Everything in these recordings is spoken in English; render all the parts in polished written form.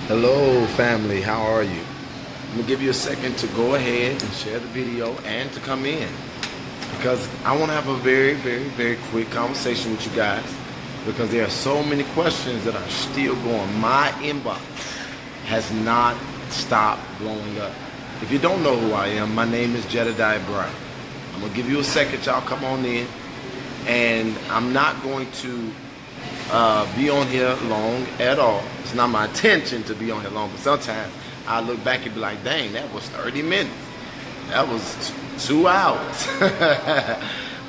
Hello family, how are you? I'm gonna give you a second to go ahead and share the video and to come in because I want to have a very quick conversation with you guys because there are so many questions that are still going. My inbox has not stopped blowing up. If you don't know who I am, my name is Jedidah. I'm gonna give you a second, y'all come on in, and I'm not going to be on here long at all. It's not my intention to be on here long, but sometimes I look back and be like, dang, that was 30 minutes. That was 2 hours.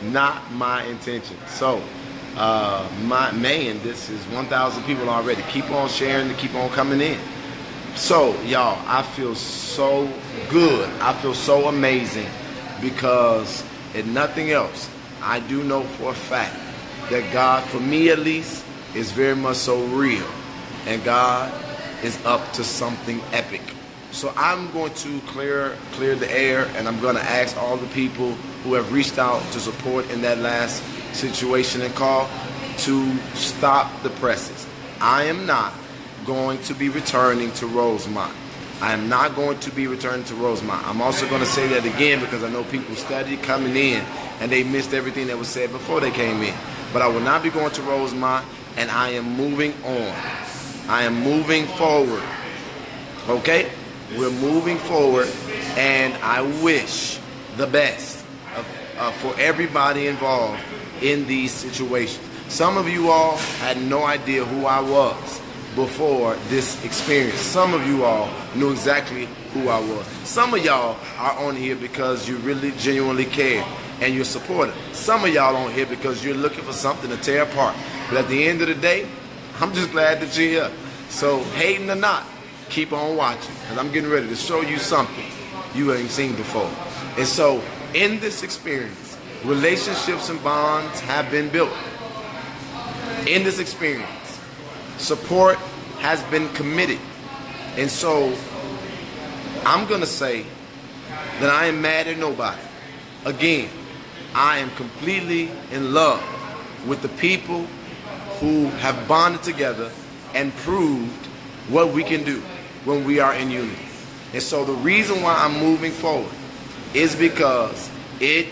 Not my intention. So, this is 1,000 people already. Keep on sharing and keep on coming in. So, y'all, I feel so good. I feel so amazing because, if nothing else, I do know for a fact that God, for me at least, is very much so real, and God is up to something epic. So I'm going to clear the air, and I'm going to ask all the people who have reached out to support in that last situation and call to stop the presses. I am not going to be returning to Rosemont. I am not going to be returning to Rosemont. I'm also going to say that again because I know people studied coming in and they missed everything that was said before they came in. But I will not be going to Rosemont, and I am moving on. I am moving forward. Okay? We're moving forward, and I wish the best for everybody involved in these situations. Some of you all had no idea who I was before this experience. Some of you all knew exactly who I was. Some of y'all are on here because you really genuinely care and you're supportive. Some of y'all on here because you're looking for something to tear apart. But at the end of the day, I'm just glad that you're here. So hating or not, keep on watching because I'm getting ready to show you something you ain't seen before. And so in this experience, relationships and bonds have been built. In this experience, support has been committed. And so I'm going to say that I am mad at nobody. Again, I am completely in love with the people who have bonded together and proved what we can do when we are in unity. And so the reason why I'm moving forward is because it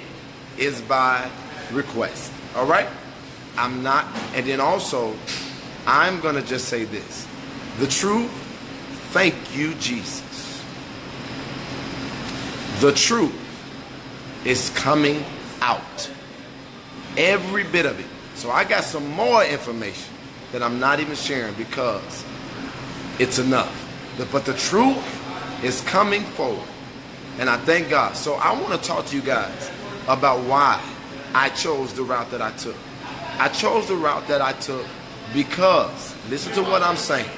is by request. All right? I'm not, and then also, I'm going to just say this. The truth, thank you, Jesus. The truth is coming out. Every bit of it. So I got some more information that I'm not even sharing because it's enough. But the truth is coming forward. And I thank God. So I want to talk to you guys about why I chose the route that I took. I chose the route that I took because, listen to what I'm saying.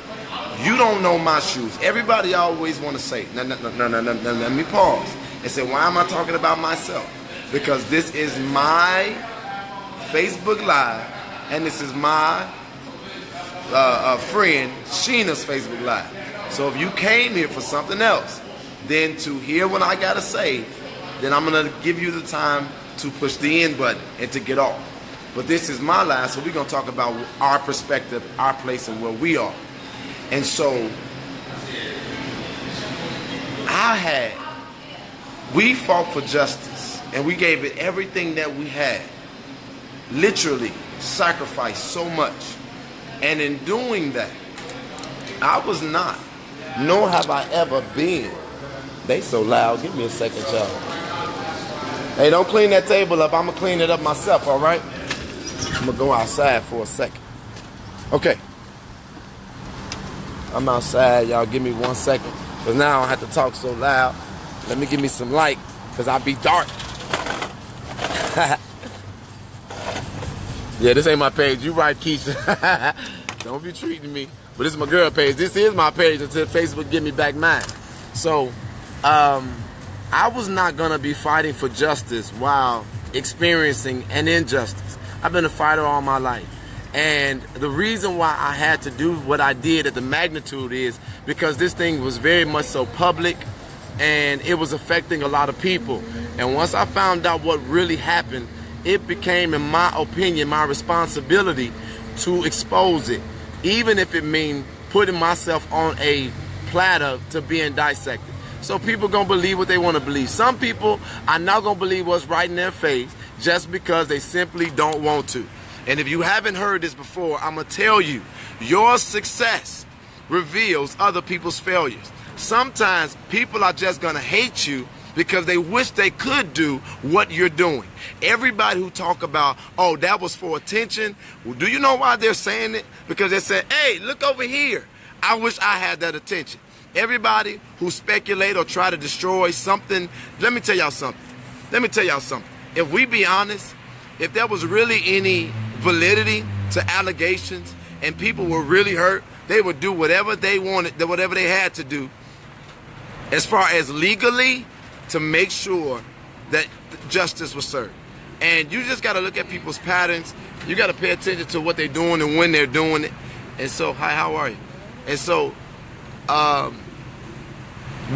You don't know my shoes. Everybody always want to say, no, let me pause and say, why am I talking about myself? Because this is my Facebook Live, and this is my friend Sheena's Facebook Live. So if you came here for something else, then to hear what I gotta say, then I'm gonna give you the time to push the end button and to get off. But this is my live, so we're gonna talk about our perspective, our place, and where we are. And so we fought for justice, and we gave it everything that we had. Literally sacrificed so much. And in doing that, I was not, nor have I ever been. They so loud. Give me a second, y'all. Hey, don't clean that table up. I'm going to clean it up myself, all right? I'm going to go outside for a second. Okay. I'm outside. Y'all give me 1 second. Because now I don't have to talk so loud. Let me give me some light because I'll be dark. Yeah, this ain't my page. You right, Keisha. Don't be treating me. But this is my girl page. This is my page until Facebook give me back mine. So, I was not going to be fighting for justice while experiencing an injustice. I've been a fighter all my life. And the reason why I had to do what I did at the magnitude is because this thing was very much so public and it was affecting a lot of people. And once I found out what really happened, it became, in my opinion, my responsibility to expose it, even if it means putting myself on a platter to being dissected. So people gonna believe what they want to believe. Some people are not gonna believe what's right in their face just because they simply don't want to. And if you haven't heard this before, I'm gonna tell you, your success reveals other people's failures. Sometimes people are just gonna hate you because they wish they could do what you're doing. Everybody who talk about, oh, that was for attention, well, do you know why they're saying it? Because they said, hey, look over here. I wish I had that attention. Everybody who speculate or try to destroy something, let me tell y'all something. If we be honest, if there was really any validity to allegations and people were really hurt, they would do whatever they wanted, whatever they had to do, as far as legally, to make sure that justice was served. And you just got to look at people's patterns. You got to pay attention to what they're doing and when they're doing it. And so, hi, how are you? And so,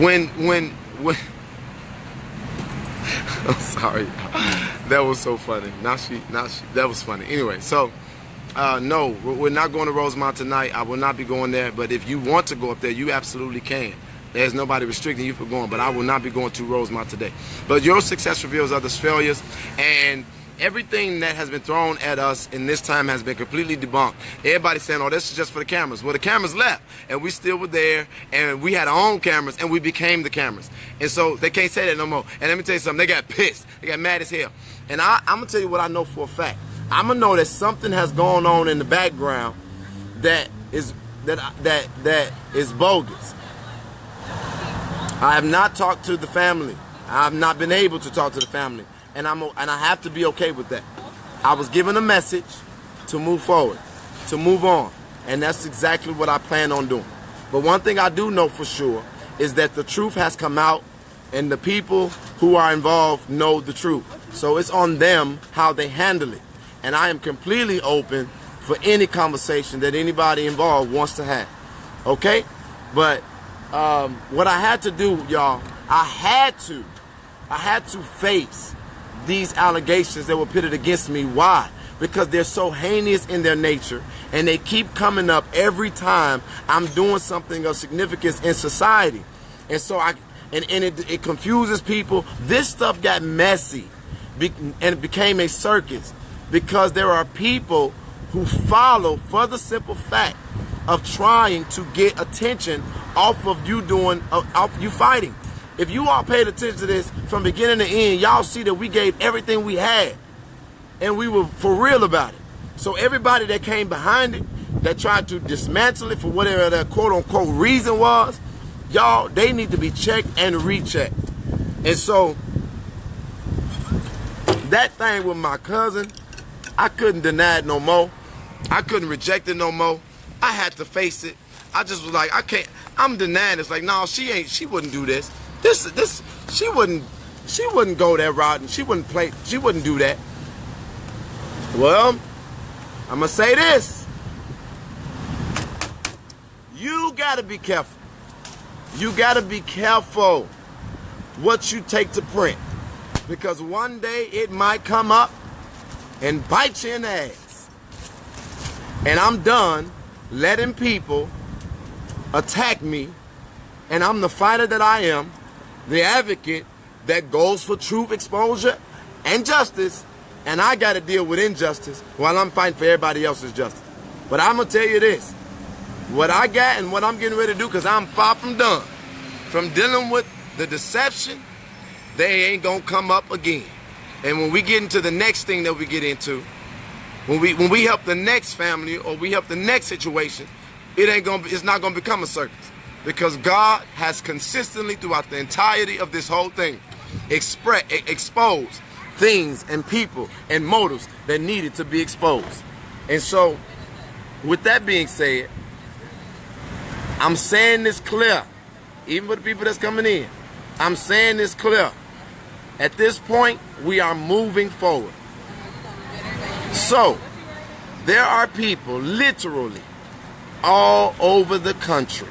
when I'm sorry, that was so funny. That was funny. Anyway, so no, we're not going to Rosemont tonight. I will not be going there. But if you want to go up there, you absolutely can. There's nobody restricting you from going, but I will not be going to Rosemont today. But your success reveals others' failures, and everything that has been thrown at us in this time has been completely debunked. Everybody's saying, oh, this is just for the cameras. Well, the cameras left, and we still were there, and we had our own cameras, and we became the cameras. And so they can't say that no more. And let me tell you something, they got pissed. They got mad as hell. And I'm going to tell you what I know for a fact. I'm going to know that something has gone on in the background that is bogus. I have not talked to the family. I have not been able to talk to the family. And I have to be okay with that. I was given a message to move forward, to move on. And that's exactly what I plan on doing. But one thing I do know for sure is that the truth has come out, and the people who are involved know the truth. So it's on them how they handle it. And I am completely open for any conversation that anybody involved wants to have. Okay? But what I had to do, y'all, I had to face these allegations that were pitted against me. Why? Because they're so heinous in their nature, and they keep coming up every time I'm doing something of significance in society. And so it confuses people. This stuff got messy, and it became a circus because there are people who follow for the simple fact of trying to get attention off of you fighting. If you all paid attention to this from beginning to end, y'all see that we gave everything we had, and we were for real about it. So everybody that came behind it, that tried to dismantle it for whatever their quote-unquote reason was, y'all, they need to be checked and rechecked. And so that thing with my cousin, I couldn't deny it no more. I couldn't reject it no more. I had to face it. I just was like, I can't. I'm denying it. It's like, no, she wouldn't do this. She wouldn't go that route, and she wouldn't do that. Well, I'm gonna say this. You gotta be careful. You gotta be careful what you take to print, because one day it might come up and bite you in the ass. And I'm done letting people attack me, and I'm the fighter that I am, the advocate that goes for truth, exposure, and justice, and I got to deal with injustice while I'm fighting for everybody else's justice. But I'm going to tell you this, what I got and what I'm getting ready to do, because I'm far from done, from dealing with the deception, they ain't going to come up again. And when we get into the next thing that we get into, when we help the next family or we help the next situation, it's not going to become a circus, because God has consistently throughout the entirety of this whole thing exposed things and people and motives that needed to be exposed. And so with that being said, I'm saying this clear, even for the people that's coming in. I'm saying this clear. At this point, we are moving forward. So there are people literally all over the country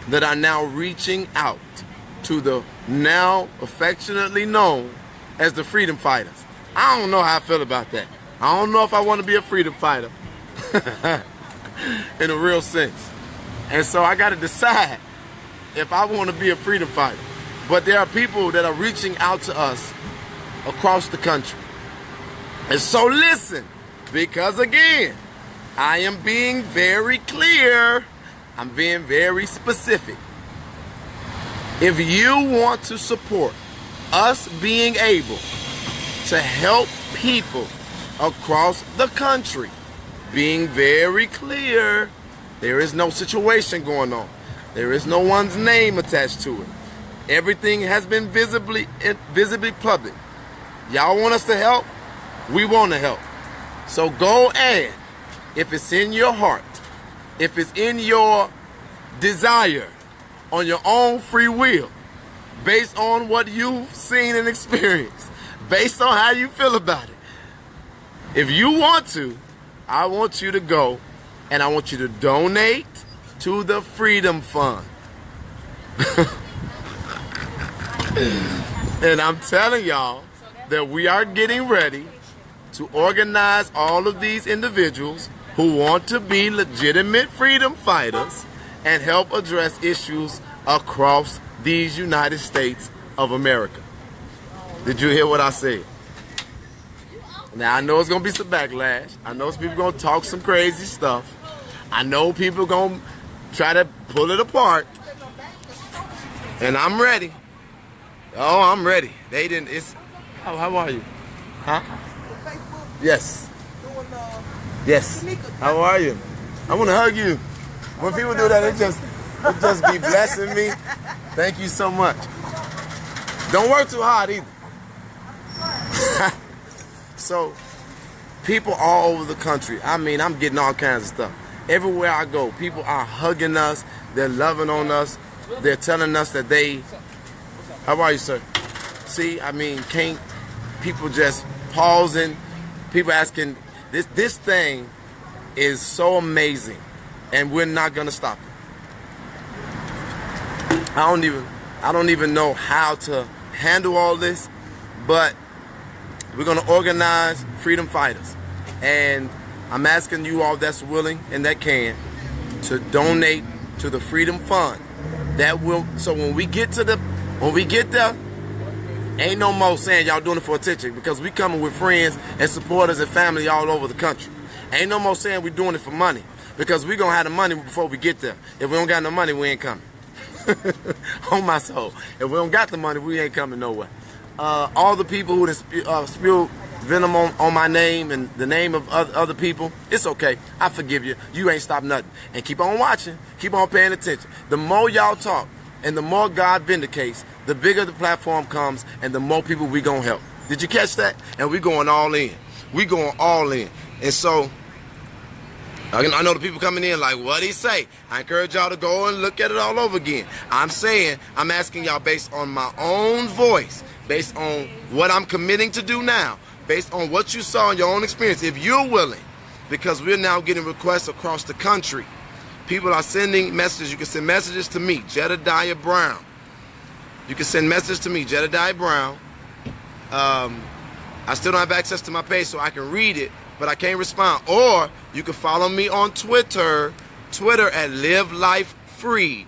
that are now reaching out to the now affectionately known as the freedom fighters. I don't know how I feel about that. I don't know if I want to be a freedom fighter in a real sense. And so I got to decide if I want to be a freedom fighter. But there are people that are reaching out to us across the country. And so listen, because again, I am being very clear. I'm being very specific. If you want to support us being able to help people across the country, being very clear, there is no situation going on. There is no one's name attached to it. Everything has been visibly public. Y'all want us to help? We want to help. So go and, if it's in your heart, if it's in your desire, on your own free will, based on what you've seen and experienced, based on how you feel about it, if you want to, I want you to go and I want you to donate to the Freedom Fund. And I'm telling y'all that we are getting ready to organize all of these individuals who want to be legitimate freedom fighters and help address issues across these United States of America. Did you hear what I said? Now, I know it's going to be some backlash. I know some people going to talk some crazy stuff. I know people going to try to pull it apart. And I'm ready. Oh, I'm ready. They didn't, how are you? Huh? Yes. Yes. How are you? I want to hug you. When people do that, it just be blessing me. Thank you so much. Don't work too hard either. So, people all over the country, I mean, I'm getting all kinds of stuff. Everywhere I go, people are hugging us. They're loving on us. They're telling us that they... How are you, sir? See, I mean, can't people just pausing, people asking, this thing is so amazing, and we're not gonna stop it. I don't even know how to handle all this, but we're gonna organize freedom fighters, and I'm asking you all that's willing and that can to donate to the Freedom Fund. That will, so when we get there, ain't no more saying y'all doing it for attention, because we coming with friends and supporters and family all over the country. Ain't no more saying we doing it for money, because we gonna have the money before we get there. If we don't got no money, we ain't coming. On my soul. If we don't got the money, we ain't coming nowhere. All the people who spewed venom on my name and the name of other people, it's okay. I forgive you. You ain't stopped nothing. And keep on watching. Keep on paying attention. The more y'all talk and the more God vindicates, the bigger the platform comes and the more people we gonna help. Did you catch that? And we going all in. We going all in. And so, I know the people coming in like, what'd he say? I encourage y'all to go and look at it all over again. I'm saying, I'm asking y'all based on my own voice, based on what I'm committing to do now, based on what you saw in your own experience, if you're willing, because we're now getting requests across the country. People are sending messages. You can send messages to me, Jedidah Brown. You can send messages to me, Jedidah Brown. I still don't have access to my page, so I can read it, but I can't respond. Or you can follow me on Twitter at Live Life Freed.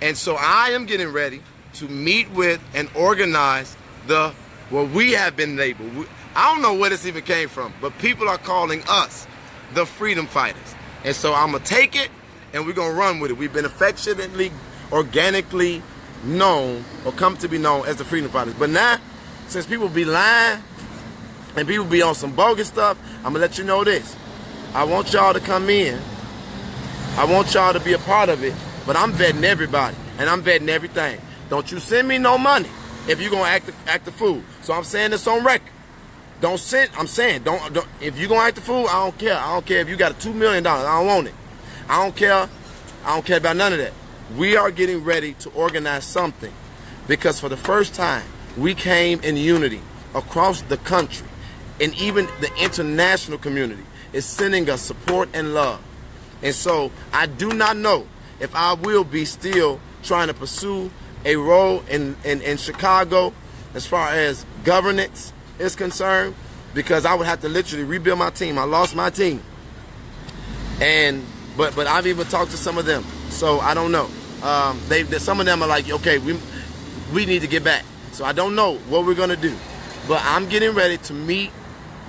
And so I am getting ready to meet with and organize what we have been labeled. I don't know where this even came from, but people are calling us the Freedom Fighters. And so I'm going to take it and we're going to run with it. We've been affectionately, organically known or come to be known as the Freedom Fighters. But now, since people be lying and people be on some bogus stuff, I'm going to let you know this. I want y'all to come in. I want y'all to be a part of it, but I'm vetting everybody and I'm vetting everything. Don't you send me no money if you're going to act the fool. So I'm saying this on record. Don't send, I'm saying, don't if you're going to act the fool, I don't care. I don't care if you got a $2 million. I don't want it. I don't care. I don't care about none of that. We are getting ready to organize something because for the first time, we came in unity across the country, and even the international community is sending us support and love. And so I do not know if I will be still trying to pursue a role in Chicago as far as governance is concerned, because I would have to literally rebuild my team. I lost my team. But I've even talked to some of them. So I don't know. Some of them are like, okay, we need to get back. So I don't know what we're gonna do. But I'm getting ready to meet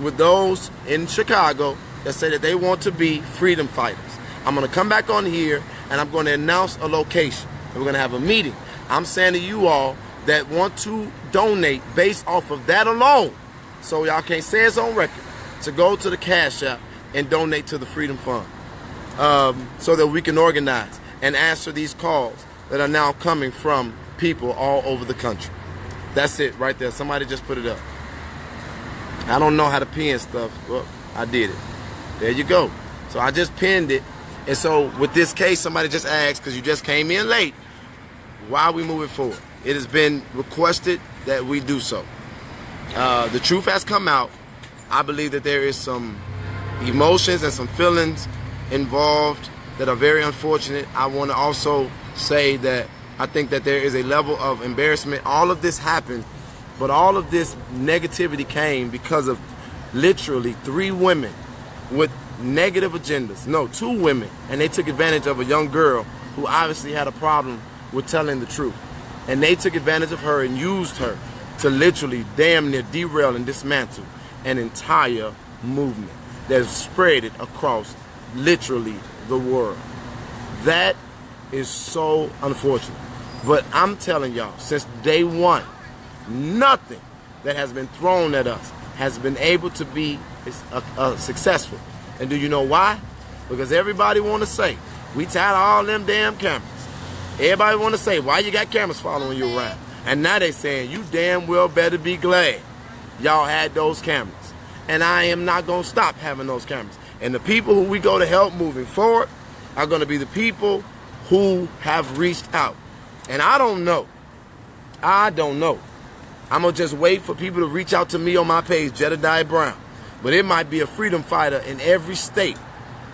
with those in Chicago that say that they want to be freedom fighters. I'm gonna come back on here and I'm gonna announce a location. And we're gonna have a meeting. I'm saying to you all that want to donate based off of that alone, so y'all can't say it's on record, to go to the Cash App and donate to the Freedom Fund, so that we can organize and answer these calls that are now coming from people all over the country. That's it right there. Somebody just put it up. I don't know how to pin stuff. Well, I did it. There you go. So I just pinned it. And so with this case, somebody just asked, because you just came in late, why are we moving forward? It has been requested that we do so. The truth has come out. I believe that there is some emotions and some feelings involved that are very unfortunate. I want to also say that I think that there is a level of embarrassment. All of this happened, but all of this negativity came because of literally 3 women with negative agendas. No, 2 women, and they took advantage of a young girl who obviously had a problem with telling the truth. And they took advantage of her and used her to literally damn near derail and dismantle an entire movement that has spread it across literally the world. That is so unfortunate. But I'm telling y'all, since day one, nothing that has been thrown at us has been able to be successful. And do you know why? Because everybody want to say, we tired of all them damn cameras. Everybody want to say, why you got cameras following you around? And now they saying, you damn well better be glad y'all had those cameras. And I am not going to stop having those cameras. And the people who we go to help moving forward are going to be the people who have reached out. And I don't know. I'm going to just wait for people to reach out to me on my page, Jedidah Brown. But it might be a freedom fighter in every state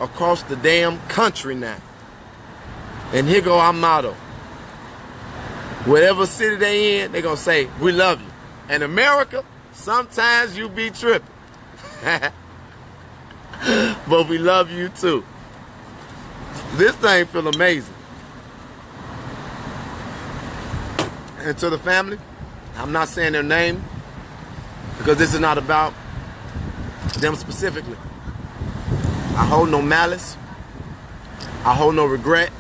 across the damn country now. And here go our motto. Whatever city they in, they're going to say, we love you. And America, sometimes you be tripping. But we love you too. This thing feel amazing. And to the family, I'm not saying their name because this is not about them specifically. I hold no malice. I hold no regret.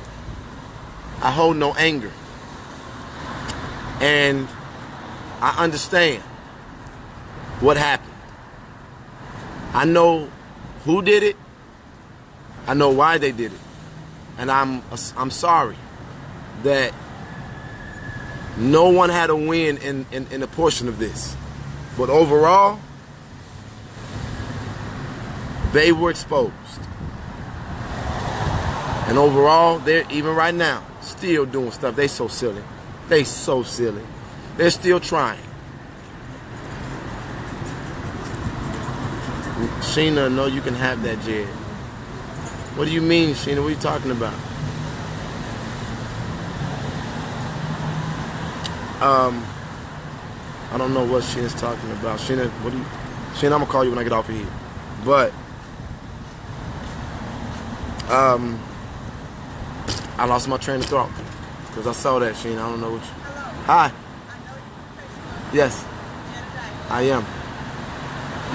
I hold no anger. And I understand what happened. I know who did it. I know why they did it. And I'm sorry that no one had a win in a portion of this. But overall, they were exposed. And overall, they're even right now still doing stuff. They so silly. They so silly. They're still trying. Sheena, no, you can have that, Jed. What do you mean, Sheena? What are you talking about? I don't know what Sheena's talking about. Sheena, Sheena, I'm gonna call you when I get off of here. But I lost my train of thought because I saw that, Sheena. I don't know what you. Hello. Hi. Yes. I am.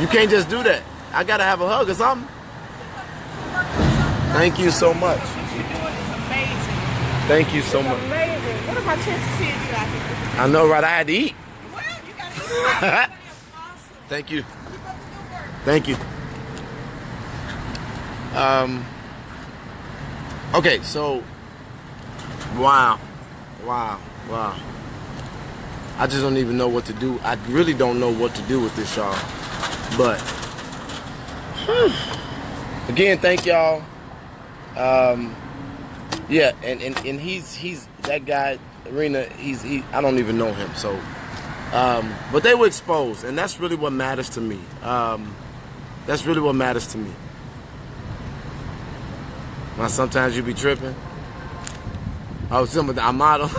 You can't just do that. I gotta have a hug or something. Thank you so much. Amazing. Thank you so much. Amazing. What are my chances seeing you out here? I know, right? I had to eat. Well, you gotta do it. Awesome. Thank you. Keep up the good work. Thank you. Okay, so wow. I just don't even know what to do. I really don't know what to do with this, y'all. But again, thank y'all. Yeah, and he's that guy, Arena. I don't even know him. So, but they were exposed, and that's really what matters to me. That's really what matters to me. Now, sometimes you be tripping. Oh, some of the motto.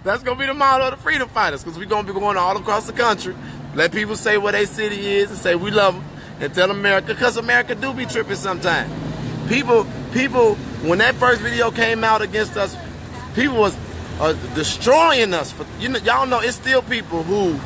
That's gonna be the motto of the freedom fighters, because we're gonna be going all across the country. Let people say what their city is and say we love them, and tell America, because America do be tripping sometimes. People when that first video came out against us, people was destroying us. For, y'all know it's still people who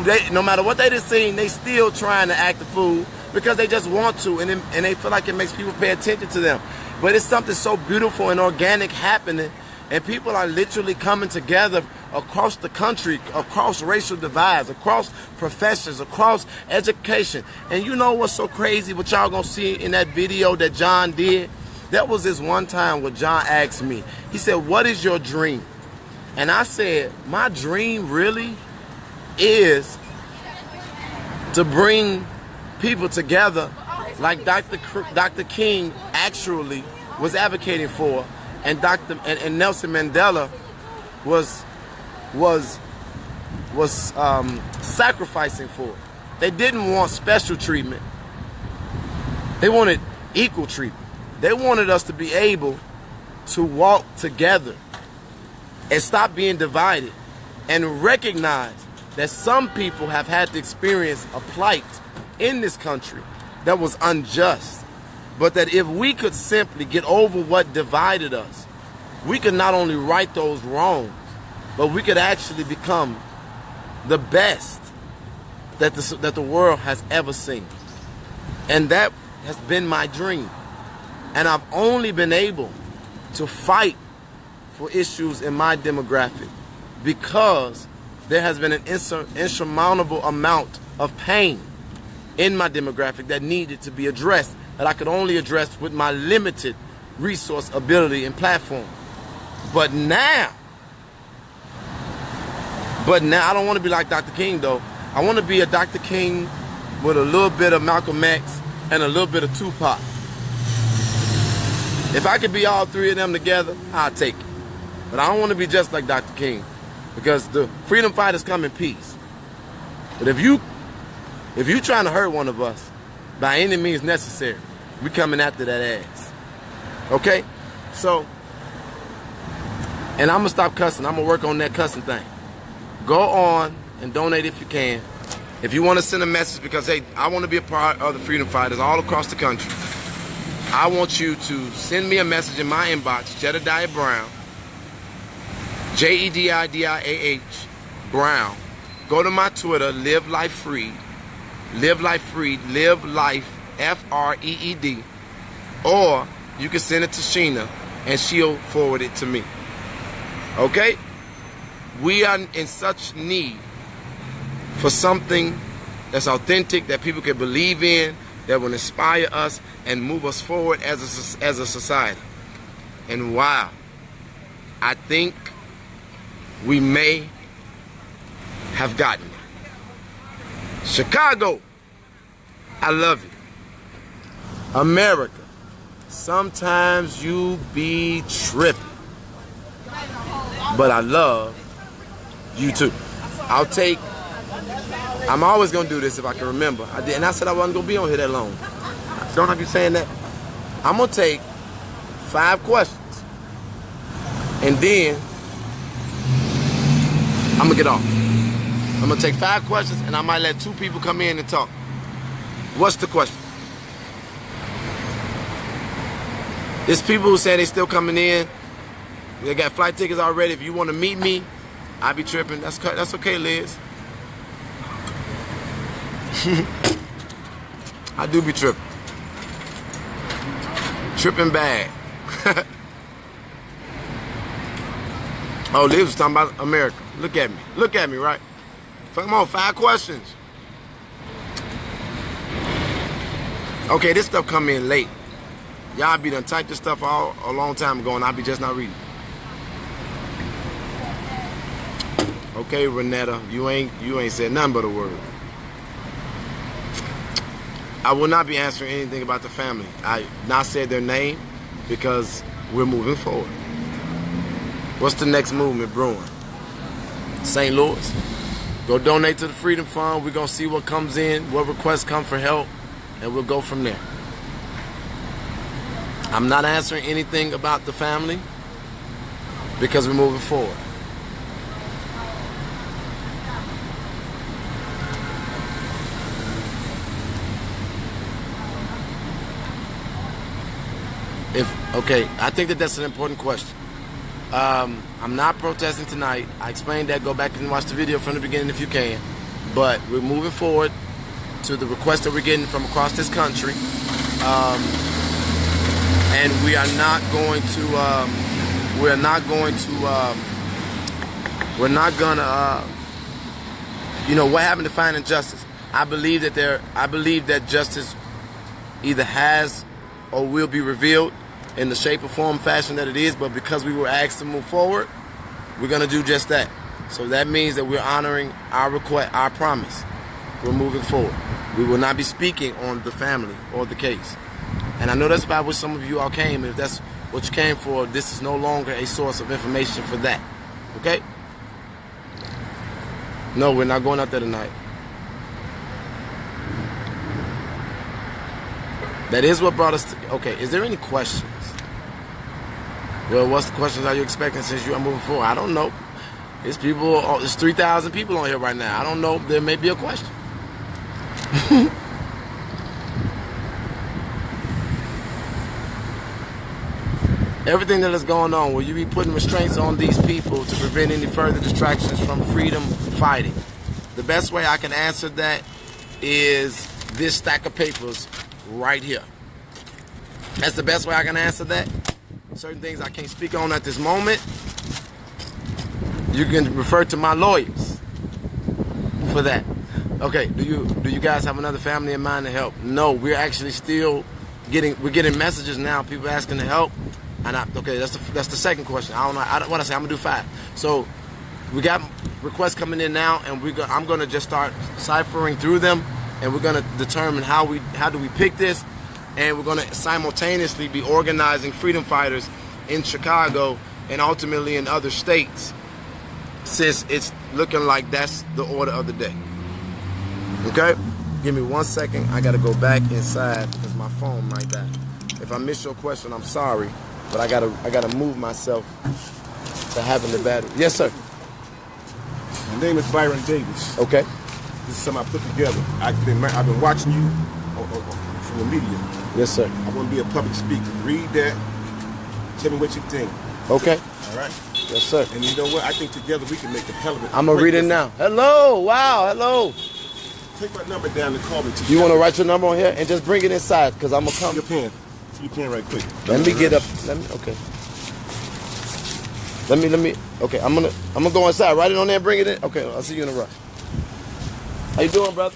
they, no matter what they just seen, they still trying to act the fool because they just want to, and they feel like it makes people pay attention to them. But it's something so beautiful and organic happening, and people are literally coming together across the country, across racial divides, across professions, across education. And you know what's so crazy? What y'all gonna see in that video that John did? That was this one time where John asked me, he said, "What is your dream?" And I said, my dream really is to bring people together like Dr. King actually was advocating for, and Nelson Mandela was sacrificing for. They didn't want special treatment. They wanted equal treatment. They wanted us to be able to walk together and stop being divided and recognize that some people have had to experience a plight in this country that was unjust, but that if we could simply get over what divided us, we could not only right those wrongs, but we could actually become the best that the world has ever seen. And that has been my dream. And I've only been able to fight for issues in my demographic because there has been an insurmountable amount of pain in my demographic that needed to be addressed, that I could only address with my limited resource, ability, and platform. But now I don't want to be like Dr. King though. I want to be a Dr. King with a little bit of Malcolm X and a little bit of Tupac. If I could be all three of them together, I'll take it. But I don't want to be just like Dr. King, because the freedom fighters come in peace. But if you trying to hurt one of us by any means necessary, we coming after that ass. Okay? So, and I'm gonna stop cussing. I'm gonna work on that cussing thing. Go on and donate if you can. If you want to send a message, because hey, I want to be a part of the freedom fighters all across the country, I want you to send me a message in my inbox, Jedidah Brown, Jedidah Brown. Go to my Twitter, Live Life Freed, Live Life Freed, Live Life Freed, or you can send it to Sheena and she'll forward it to me. Okay? We are in such need for something that's authentic, that people can believe in, that will inspire us and move us forward as a society. And wow, I think we may have gotten it. Chicago, I love you. America, sometimes you be tripping, but I love you too. I'm always gonna do this if I can remember. I did, and I said I wasn't gonna be on here that long. Don't I be saying that? I'm gonna take 5 questions, and then I'm gonna get off. I'm gonna take 5 questions, and I might let 2 people come in and talk. What's the question? There's people who say they still coming in. They got flight tickets already. If you want to meet me, I be tripping. That's okay, Liz. I do be tripping. Tripping bad. Oh, Liz was talking about America. Look at me. Look at me, right? Come on, 5 questions. Okay, this stuff come in late. Y'all be done typed this stuff a long time ago, and I be just not reading. Okay, Renetta, you ain't said nothing but a word. I will not be answering anything about the family. I not said their name because we're moving forward. What's the next movement brewing? St. Louis. Go donate to the Freedom Fund. We're going to see what comes in, what requests come for help, and we'll go from there. I'm not answering anything about the family because we're moving forward. Okay, I think that's an important question. I'm not protesting tonight. I explained that. Go back and watch the video from the beginning if you can. But we're moving forward to the request that we're getting from across this country. And we are not going to, what happened to finding justice? I believe that justice either has or will be revealed in the shape or form, fashion that it is, but because we were asked to move forward, we're going to do just that. So that means that we're honoring our request, our promise. We're moving forward. We will not be speaking on the family or the case. And I know that's about what some of you all came, and if that's what you came for, this is no longer a source of information for that. Okay? No, we're not going out there tonight. That is what brought us to... Okay, is there any questions? Well, what's the questions are you expecting since you are moving forward? I don't know. There's 3,000 people on here right now. I don't know. There may be a question. Everything that is going on, will you be putting restraints on these people to prevent any further distractions from freedom fighting? The best way I can answer that is this stack of papers right here. That's the best way I can answer that. Certain things I can't speak on at this moment. You can refer to my lawyers for that. Okay, do you guys have another family in mind to help? No, we're actually still getting messages now, people asking to help. And okay, that's the second question. I don't know. What I say, I'm gonna do 5. So we got requests coming in now, and I'm gonna just start ciphering through them, and we're gonna determine how do we pick this, and we're gonna simultaneously be organizing freedom fighters in Chicago and ultimately in other states, since it's looking like that's the order of the day. Okay, give me 1 second. I gotta go back inside because my phone might die. If I miss your question, I'm sorry. But I gotta move myself to having the battery. Yes, sir. My name is Byron Davis. Okay. This is something I put together. I've been watching you from the media. Yes, sir. I want to be a public speaker. Read that. Tell me what you think. Okay. All right. Yes, sir. And you know what? I think together we can make a hell of it. I'm gonna read it now. Hello. Wow. Hello. Take my number down and call me. You want to write your number on here and just bring it inside because I'm gonna come. Your pen. You can right quick. Let me get up. Okay. Let me. Okay, I'm gonna go inside. Write it on there and bring it in. Okay, I'll see you in a rush. How you doing, brother?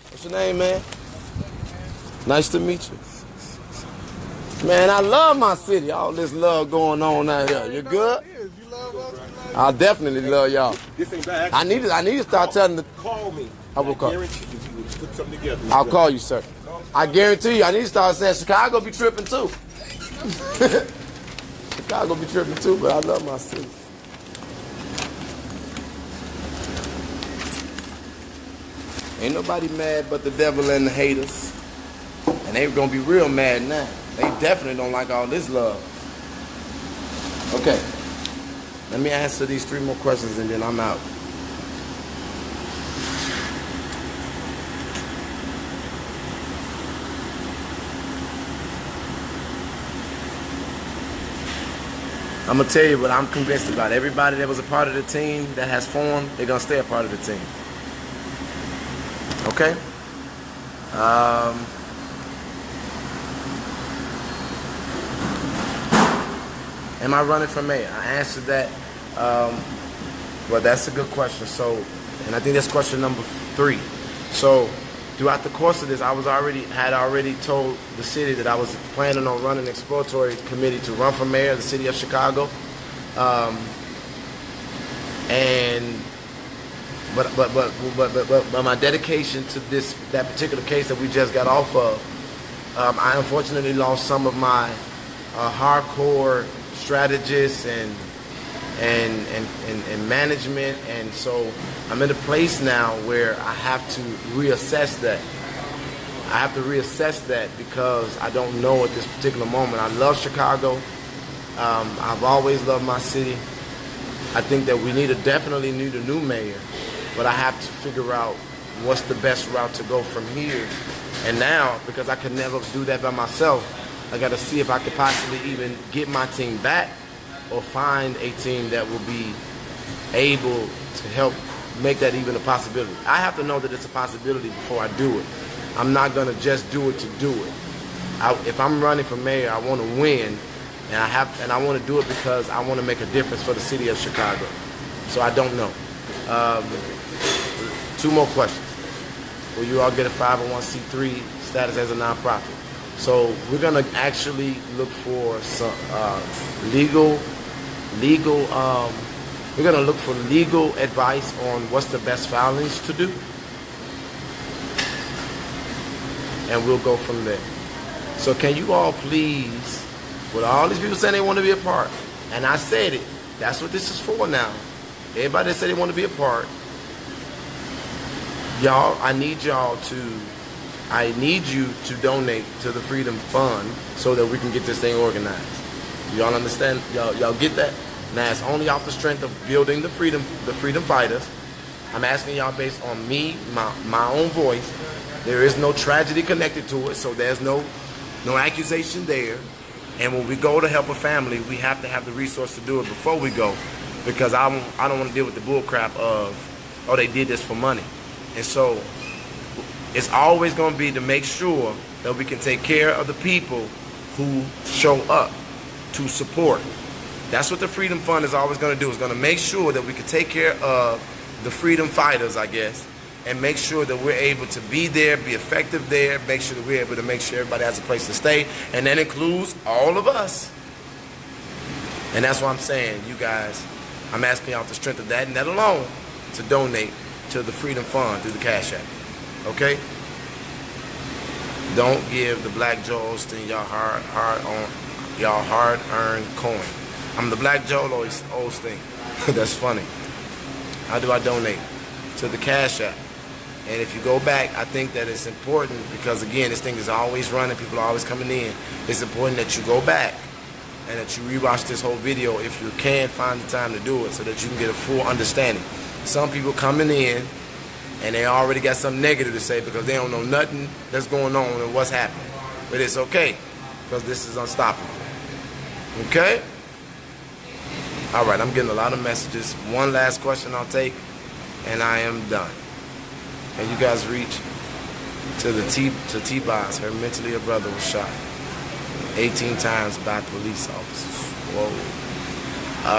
What's your name, man? Nice to meet you. Man, I love my city. All this love going on out here. You good? I definitely love y'all. This ain't bad. I need to start telling the. Call me. I will call. I guarantee you will put something together. I'll call you, sir. I guarantee you, I need to start saying Chicago be tripping too. Chicago be tripping too, but I love my city. Ain't nobody mad but the devil and the haters. And they gonna be real mad now. They definitely don't like all this love. Okay. Let me answer these 3 more questions and then I'm out. I'm going to tell you what I'm convinced about. Everybody that was a part of the team that has formed, they're going to stay a part of the team. Okay? Am I running for mayor? I answered that. Well, that's a good question. So, and I think that's question number 3. So, throughout the course of this, I had already told the city that I was planning on running an exploratory committee to run for mayor of the city of Chicago. But my dedication to that particular case that we just got off of, I unfortunately lost some of my hardcore strategists and management, and so I'm in a place now where I have to reassess that. I have to reassess that because I don't know at this particular moment. I love Chicago. I've always loved my city. I think that we definitely need a new mayor, but I have to figure out what's the best route to go from here. And now, because I could never do that by myself, I got to see if I could possibly even get my team back or find a team that will be able to help make that even a possibility. I have to know that it's a possibility before I do it. I'm not going to just do it to do it. If I'm running for mayor, I want to win, and I want to do it because I want to make a difference for the city of Chicago. So I don't know. 2 more questions. Will you all get a 501c3 status as a nonprofit? So we're going to actually look for some legal. We're going to look for legal advice on what's the best filings to do, and we'll go from there. So can you all please, with all these people saying they want to be a part, and I said it, that's what this is for now. Everybody that said they want to be a part, y'all, I need you to donate to the Freedom Fund so that we can get this thing organized. Y'all understand? Y'all get that? Now it's only off the strength of building the freedom fighters. I'm asking y'all based on me, my own voice. There is no tragedy connected to it, so there's no accusation there. And when we go to help a family, we have to have the resource to do it before we go, because I don't want to deal with the bull crap of, oh, they did this for money. And so it's always going to be to make sure that we can take care of the people who show up to support. That's what the Freedom Fund is always going to do. It's going to make sure that we can take care of the freedom fighters, I guess, and make sure that we're able to be there, be effective there, make sure that we're able to make sure everybody has a place to stay, and that includes all of us. And that's what I'm saying, you guys, I'm asking y'all the strength of that and that alone to donate to the Freedom Fund through the Cash App. Okay? Don't give the Black Joel Osteen y'all hard-earned coin. I'm the Black Joel Osteen. That's funny. How do I donate? To the Cash App. And if you go back, I think that it's important because, again, this thing is always running. People are always coming in. It's important that you go back and that you rewatch this whole video if you can find the time to do it so that you can get a full understanding. Some people coming in and they already got something negative to say because they don't know nothing that's going on and what's happening. But it's okay because this is unstoppable. Okay? All right, I'm getting a lot of messages. One last question I'll take, and I am done. And you guys reach to the T-Boss. Her mentally ill brother was shot 18 times by police officers. Whoa.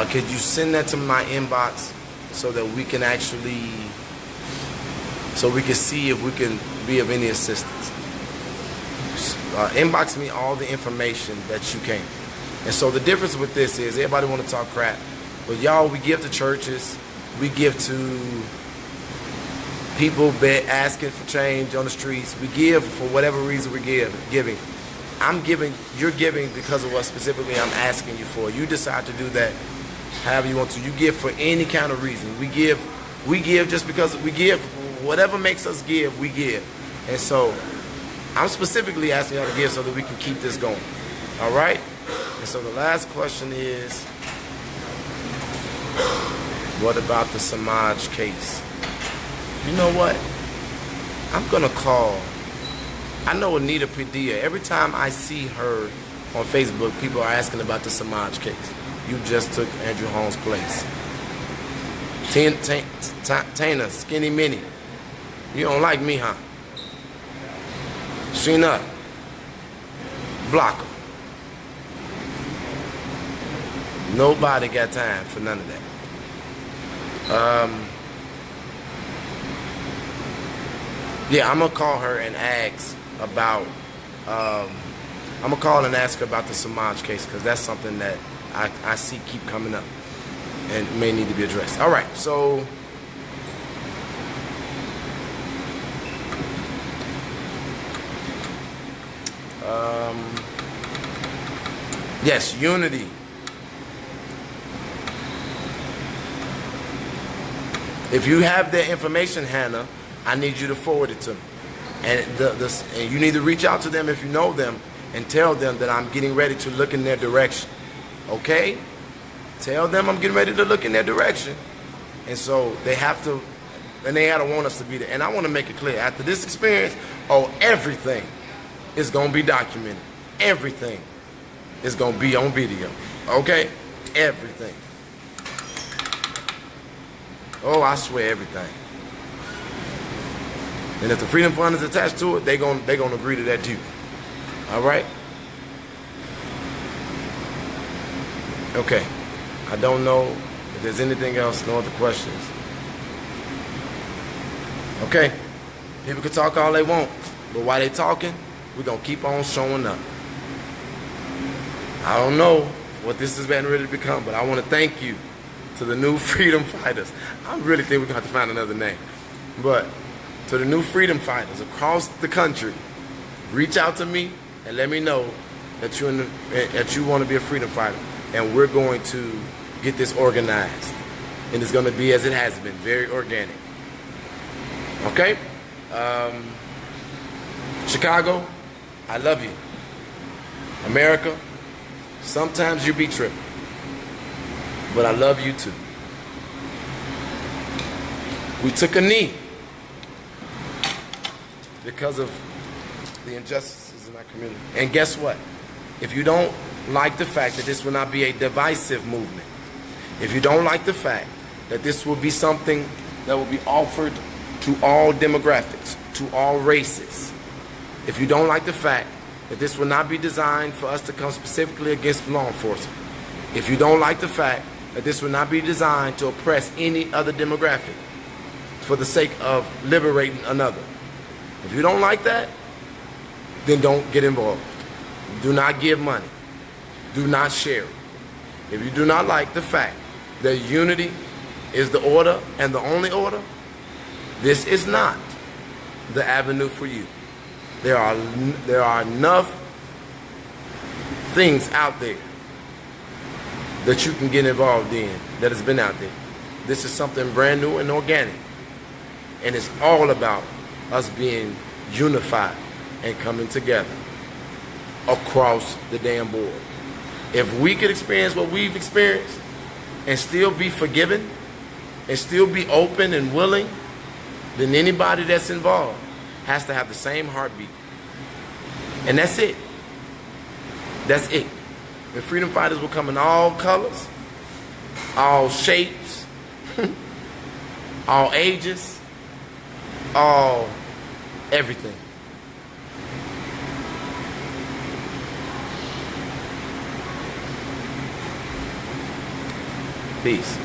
Could you send that to my inbox so that we can actually, so we can see if we can be of any assistance? Inbox me all the information that you can. And so the difference with this is everybody want to talk crap, but y'all, we give to churches, we give to people asking for change on the streets, we give for whatever reason we're giving. I'm giving, you're giving because of what specifically I'm asking you for. You decide to do that however you want to. You give for any kind of reason. We give just because we give. Whatever makes us give, we give. And so I'm specifically asking y'all to give so that we can keep this going. All right? And so the last question is, what about the Samaj case? You know what? I'm going to call. I know Anita Padilla. Every time I see her on Facebook, people are asking about the Samaj case. You just took Andrew Holmes' place. Tana, Skinny Minnie. You don't like me, huh? Sheena, block her. Nobody got time for none of that. Yeah, I'm gonna call her and ask about. I'm gonna call and ask her about the Samaj case because that's something that I see keep coming up and may need to be addressed. All right, so yes, unity. If you have their information, Hannah, I need you to forward it to me. And, and you need to reach out to them if you know them and tell them that I'm getting ready to look in their direction. Okay? Tell them I'm getting ready to look in their direction. And so they have to, and they gotta want us to be there. And I want to make it clear, after this experience, everything is going to be documented. everything is going to be on video. Okay? Everything. Oh, I swear everything. And if the Freedom Fund is attached to it, they're gonna agree to that too. All right? Okay. I don't know if there's anything else, no other questions. Okay? People can talk all they want, but while they talking, we're gonna keep on showing up. I don't know what this is getting ready to become, but I want to thank you to the new freedom fighters. I really think we're gonna have to find another name. But to the new freedom fighters across the country, reach out to me and let me know that you want to be a freedom fighter, and we're going to get this organized, and it's going to be as it has been, very organic. Okay? Chicago, I love you. America, sometimes you be tripping, but I love you too. We took a knee because of the injustices in our community. And guess what? If you don't like the fact that this will not be a divisive movement, if you don't like the fact that this will be something that will be offered to all demographics, to all races, if you don't like the fact that this will not be designed for us to come specifically against law enforcement, if you don't like the fact that this will not be designed to oppress any other demographic for the sake of liberating another, if you don't like that, then don't get involved. Do not give money. Do not share it. If you do not like the fact that unity is the order and the only order, this is not the avenue for you. There are enough things out there that you can get involved in that has been out there. This is something brand new and organic. And it's all about us being unified and coming together across the damn board. If we could experience what we've experienced and still be forgiven and still be open and willing, then anybody that's involved has to have the same heartbeat. And that's it. That's it. The freedom fighters will come in all colors, all shapes, all ages, all everything. Peace.